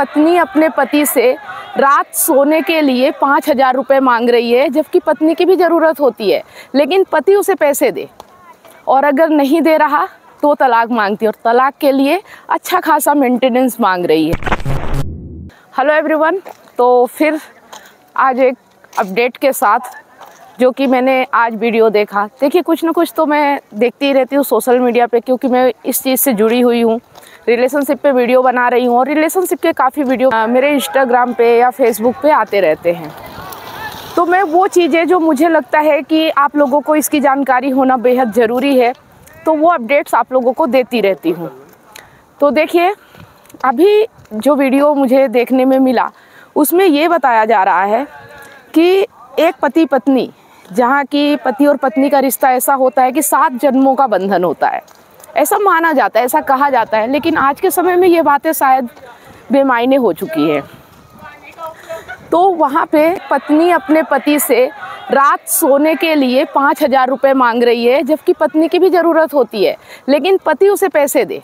पत्नी अपने पति से रात सोने के लिए 5,000 रुपये मांग रही है, जबकि पत्नी की भी ज़रूरत होती है, लेकिन पति उसे पैसे दे और अगर नहीं दे रहा तो तलाक मांगती है और तलाक के लिए अच्छा खासा मेंटेनेंस मांग रही है। हेलो एवरीवन, तो फिर आज एक अपडेट के साथ जो कि मैंने आज वीडियो देखा। देखिए, कुछ ना कुछ तो मैं देखती ही रहती हूँ सोशल मीडिया पे, क्योंकि मैं इस चीज़ से जुड़ी हुई हूँ। रिलेशनशिप पे वीडियो बना रही हूँ और रिलेशनशिप के काफ़ी वीडियो मेरे इंस्टाग्राम पे या फेसबुक पे आते रहते हैं। तो मैं वो चीज़ें जो मुझे लगता है कि आप लोगों को इसकी जानकारी होना बेहद ज़रूरी है, तो वो अपडेट्स आप लोगों को देती रहती हूँ। तो देखिए, अभी जो वीडियो मुझे देखने में मिला उसमें ये बताया जा रहा है कि एक पति पत्नी, जहाँ की पति और पत्नी का रिश्ता ऐसा होता है कि 7 जन्मों का बंधन होता है, ऐसा माना जाता है, ऐसा कहा जाता है। लेकिन आज के समय में ये बातें शायद बेमायने हो चुकी है। तो वहाँ पे पत्नी अपने पति से रात सोने के लिए 5,000 रुपये मांग रही है, जबकि पत्नी की भी ज़रूरत होती है, लेकिन पति उसे पैसे दे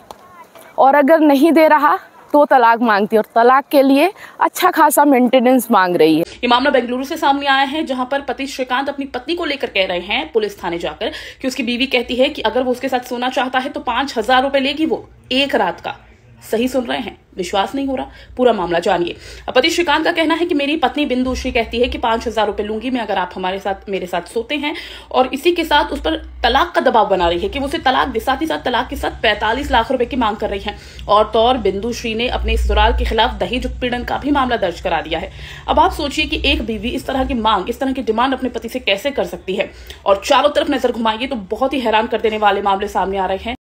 और अगर नहीं दे रहा तो तलाक मांगती है और तलाक के लिए अच्छा खासा मेंटेनेंस मांग रही है। ये मामला बेंगलुरु से सामने आया है, जहां पर पति श्रीकांत अपनी पत्नी को लेकर कह रहे हैं पुलिस थाने जाकर कि उसकी बीवी कहती है कि अगर वो उसके साथ सोना चाहता है तो 5,000 रुपए लेगी वो एक रात का। सही सुन रहे हैं, विश्वास नहीं हो रहा? पूरा मामला जानिए। पति श्रीकांत का कहना है कि मेरी पत्नी बिंदु श्री कहती है कि 5,000 रुपए लूंगी मैं अगर आप मेरे साथ सोते हैं, और इसी के साथ उस पर तलाक का दबाव बना रही है कि वो उसे तलाक दे। साथ ही साथ तलाक के साथ 45 लाख रुपए की मांग कर रही है। और तो और बिंदु श्री ने अपने ससुराल के खिलाफ दहेज उत्पीड़न का भी मामला दर्ज करा दिया है। अब आप सोचिए कि एक बीवी इस तरह की मांग, इस तरह की डिमांड अपने पति से कैसे कर सकती है। और चारों तरफ नजर घुमाइए तो बहुत ही हैरान कर देने वाले मामले सामने आ रहे हैं।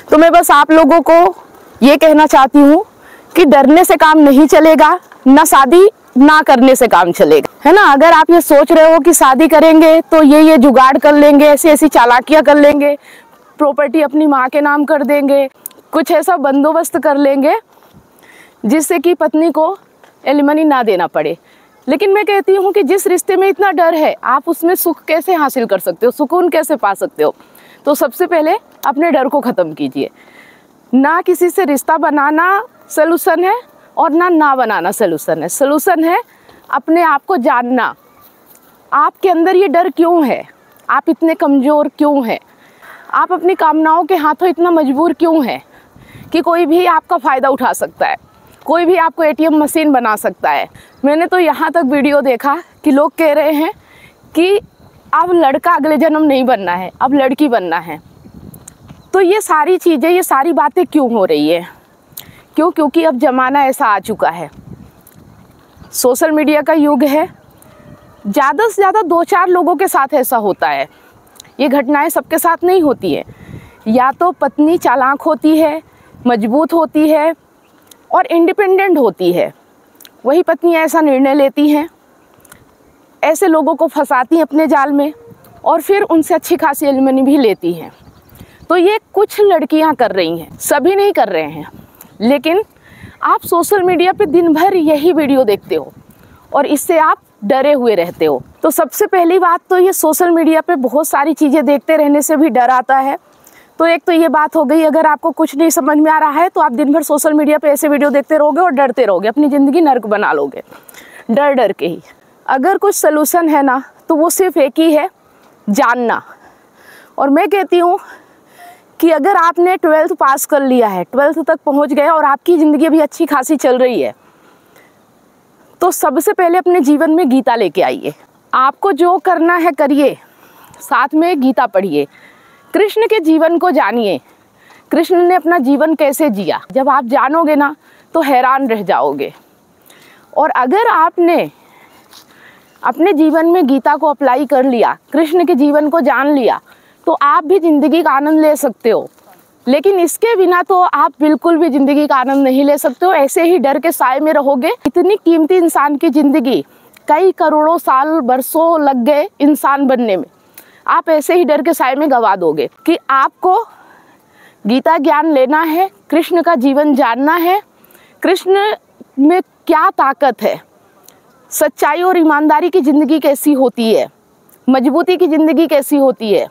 तो मैं बस आप लोगों को ये कहना चाहती हूँ कि डरने से काम नहीं चलेगा, ना शादी ना करने से काम चलेगा, है ना। अगर आप ये सोच रहे हो कि शादी करेंगे तो ये जुगाड़ कर लेंगे, ऐसी चालाकियां कर लेंगे, प्रॉपर्टी अपनी माँ के नाम कर देंगे, कुछ ऐसा बंदोबस्त कर लेंगे जिससे कि पत्नी को एलिमनी ना देना पड़े। लेकिन मैं कहती हूँ कि जिस रिश्ते में इतना डर है, आप उसमें सुख कैसे हासिल कर सकते हो, सुकून कैसे पा सकते हो? तो सबसे पहले अपने डर को ख़त्म कीजिए। ना किसी से रिश्ता बनाना सलूशन है और ना बनाना सलूशन है। सलूशन है अपने आप को जानना। आपके अंदर ये डर क्यों है? आप इतने कमज़ोर क्यों हैं? आप अपनी कामनाओं के हाथों इतना मजबूर क्यों हैं कि कोई भी आपका फ़ायदा उठा सकता है, कोई भी आपको ATM मशीन बना सकता है? मैंने तो यहाँ तक वीडियो देखा कि लोग कह रहे हैं कि अब लड़का अगले जन्म नहीं बनना है, अब लड़की बनना है। तो ये सारी चीज़ें, ये सारी बातें क्यों हो रही है? क्योंकि अब ज़माना ऐसा आ चुका है, सोशल मीडिया का युग है। ज़्यादा से ज़्यादा 2-4 लोगों के साथ ऐसा होता है। ये घटनाएं सबके साथ नहीं होती है। या तो पत्नी चालाक होती है, मजबूत होती है और इंडिपेंडेंट होती है, वही पत्नी ऐसा निर्णय लेती हैं, ऐसे लोगों को फंसाती हैं अपने जाल में और फिर उनसे अच्छी खासी एलिमनी भी लेती हैं। तो ये कुछ लड़कियां कर रही हैं, सभी नहीं कर रहे हैं। लेकिन आप सोशल मीडिया पे दिन भर यही वीडियो देखते हो और इससे आप डरे हुए रहते हो। तो सबसे पहली बात तो ये सोशल मीडिया पे बहुत सारी चीज़ें देखते रहने से भी डर आता है। तो एक तो ये बात हो गई, अगर आपको कुछ नहीं समझ में आ रहा है तो आप दिन भर सोशल मीडिया पे ऐसे वीडियो देखते रहोगे और डरते रहोगे, अपनी ज़िंदगी नर्क बना लोगे डर डर के ही। अगर कुछ सलूशन है ना, तो वो सिर्फ एक ही है, जानना। और मैं कहती हूँ कि अगर आपने 12th पास कर लिया है, 12th तक पहुंच गए और आपकी ज़िंदगी भी अच्छी खासी चल रही है, तो सबसे पहले अपने जीवन में गीता लेके आइए। आपको जो करना है करिए, साथ में गीता पढ़िए, कृष्ण के जीवन को जानिए, कृष्ण ने अपना जीवन कैसे जिया। जब आप जानोगे ना तो हैरान रह जाओगे। और अगर आपने अपने जीवन में गीता को अप्लाई कर लिया, कृष्ण के जीवन को जान लिया, तो आप भी ज़िंदगी का आनंद ले सकते हो। लेकिन इसके बिना तो आप बिल्कुल भी ज़िंदगी का आनंद नहीं ले सकते हो। ऐसे ही डर के साए में रहोगे। इतनी कीमती इंसान की ज़िंदगी, कई करोड़ों साल बरसों लग गए इंसान बनने में, आप ऐसे ही डर के साए में गवा दोगे। कि आपको गीता ज्ञान लेना है, कृष्ण का जीवन जानना है, कृष्ण में क्या ताकत है, सच्चाई और ईमानदारी की ज़िंदगी कैसी होती है, मजबूती की ज़िंदगी कैसी होती है,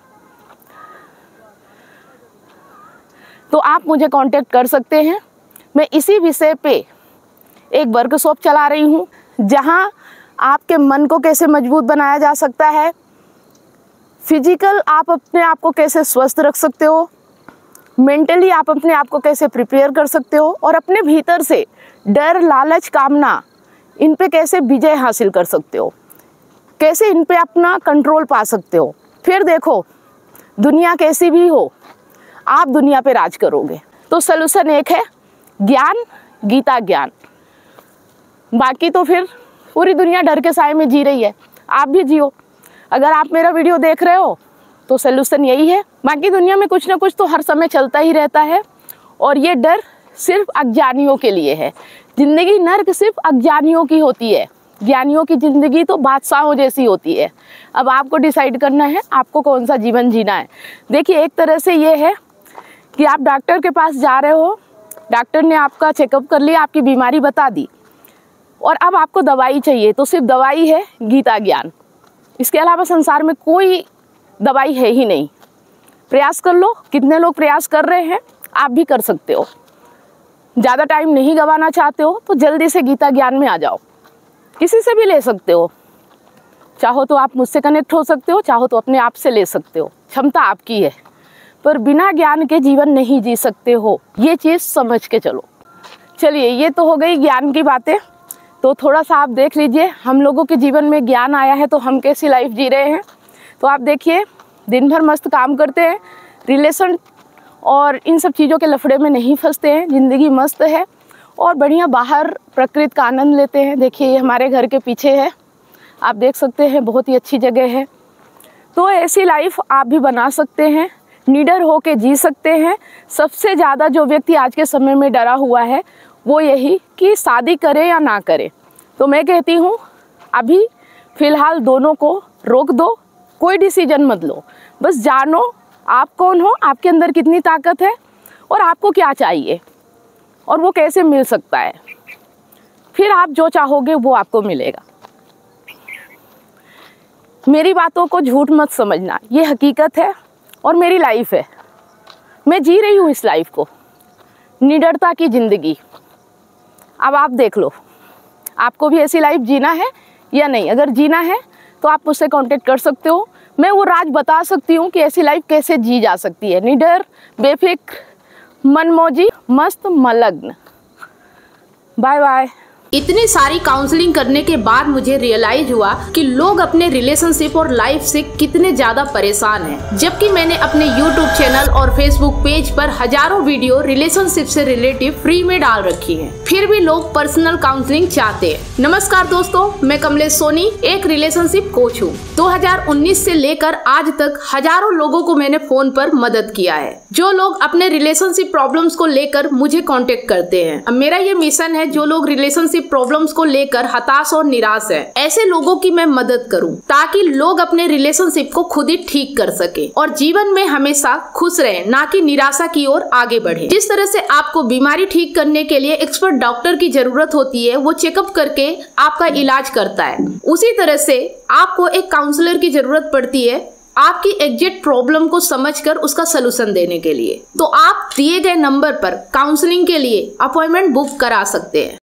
तो आप मुझे कांटेक्ट कर सकते हैं। मैं इसी विषय पे एक वर्कशॉप चला रही हूँ जहाँ आपके मन को कैसे मजबूत बनाया जा सकता है, फिजिकल आप अपने आप को कैसे स्वस्थ रख सकते हो, मेंटली आप अपने आप को कैसे प्रिपेयर कर सकते हो और अपने भीतर से डर, लालच, कामना, इन पे कैसे विजय हासिल कर सकते हो, कैसे इन पे अपना कंट्रोल पा सकते हो। फिर देखो, दुनिया कैसी भी हो, आप दुनिया पे राज करोगे। तो सलूशन एक है, ज्ञान, गीता ज्ञान। बाकी तो फिर पूरी दुनिया डर के साए में जी रही है, आप भी जियो। अगर आप मेरा वीडियो देख रहे हो तो सलूशन यही है। बाकी दुनिया में कुछ ना कुछ तो हर समय चलता ही रहता है और ये डर सिर्फ अज्ञानियों के लिए है। जिंदगी नर्क सिर्फ अज्ञानियों की होती है, ज्ञानियों की ज़िंदगी तो बादशाहों जैसी होती है। अब आपको डिसाइड करना है आपको कौन सा जीवन जीना है। देखिए, एक तरह से ये है कि आप डॉक्टर के पास जा रहे हो, डॉक्टर ने आपका चेकअप कर लिया, आपकी बीमारी बता दी और अब आपको दवाई चाहिए, तो सिर्फ दवाई है गीता ज्ञान। इसके अलावा संसार में कोई दवाई है ही नहीं। प्रयास कर लो, कितने लोग प्रयास कर रहे हैं, आप भी कर सकते हो। ज़्यादा टाइम नहीं गंवाना चाहते हो तो जल्दी से गीता ज्ञान में आ जाओ। किसी से भी ले सकते हो, चाहो तो आप मुझसे कनेक्ट हो सकते हो, चाहो तो अपने आप से ले सकते हो, क्षमता आपकी है। पर बिना ज्ञान के जीवन नहीं जी सकते हो, ये चीज़ समझ के चलो। चलिए, ये तो हो गई ज्ञान की बातें। तो थोड़ा सा आप देख लीजिए, हम लोगों के जीवन में ज्ञान आया है तो हम कैसी लाइफ जी रहे हैं। तो आप देखिए, दिन भर मस्त काम करते हैं, रिलेशन और इन सब चीज़ों के लफड़े में नहीं फंसते हैं, ज़िंदगी मस्त है और बढ़िया बाहर प्रकृति का आनंद लेते हैं। देखिए, ये हमारे घर के पीछे है, आप देख सकते हैं, बहुत ही अच्छी जगह है। तो ऐसी लाइफ आप भी बना सकते हैं, निडर होके जी सकते हैं। सबसे ज़्यादा जो व्यक्ति आज के समय में डरा हुआ है वो यही कि शादी करे या ना करे। तो मैं कहती हूँ अभी फ़िलहाल दोनों को रोक दो, कोई डिसीजन मत लो। बस जानो आप कौन हो, आपके अंदर कितनी ताकत है और आपको क्या चाहिए और वो कैसे मिल सकता है। फिर आप जो चाहोगे वो आपको मिलेगा। मेरी बातों को झूठ मत समझना, ये हकीकत है और मेरी लाइफ है। मैं जी रही हूँ इस लाइफ को, निडरता की ज़िंदगी। अब आप देख लो, आपको भी ऐसी लाइफ जीना है या नहीं। अगर जीना है तो आप मुझसे कांटेक्ट कर सकते हो, मैं वो राज बता सकती हूँ कि ऐसी लाइफ कैसे जी जा सकती है, निडर, बेफिक्र, मनमौजी, मस्त, मलग्न। Bye bye. इतनी सारी काउंसलिंग करने के बाद मुझे रियलाइज हुआ कि लोग अपने रिलेशनशिप और लाइफ से कितने ज्यादा परेशान हैं। जबकि मैंने अपने YouTube चैनल और Facebook पेज पर हजारों वीडियो रिलेशनशिप से रिलेटिव फ्री में डाल रखी हैं, फिर भी लोग पर्सनल काउंसलिंग चाहते हैं। नमस्कार दोस्तों, मैं कमलेश सोनी एक रिलेशनशिप कोच हूँ। 2019 से लेकर आज तक हजारों लोगों को मैंने फोन पर मदद किया है, जो लोग अपने रिलेशनशिप प्रॉब्लम्स को लेकर मुझे कॉन्टेक्ट करते हैं। अब मेरा ये मिशन है, जो लोग रिलेशनशिप प्रॉब्लम्स को लेकर हताश और निराश है, ऐसे लोगों की मैं मदद करूं, ताकि लोग अपने रिलेशनशिप को खुद ही ठीक कर सके और जीवन में हमेशा खुश रहे, ना कि निराशा की ओर आगे बढ़े। जिस तरह से आपको बीमारी ठीक करने के लिए एक्सपर्ट डॉक्टर की जरूरत होती है, वो चेकअप करके आपका इलाज करता है, उसी तरह से आपको एक काउंसलर की जरूरत पड़ती है आपकी एग्जैक्ट प्रॉब्लम को समझकर उसका सलूशन देने के लिए। तो आप दिए गए नंबर पर काउंसलिंग के लिए अपॉइंटमेंट बुक करा सकते हैं।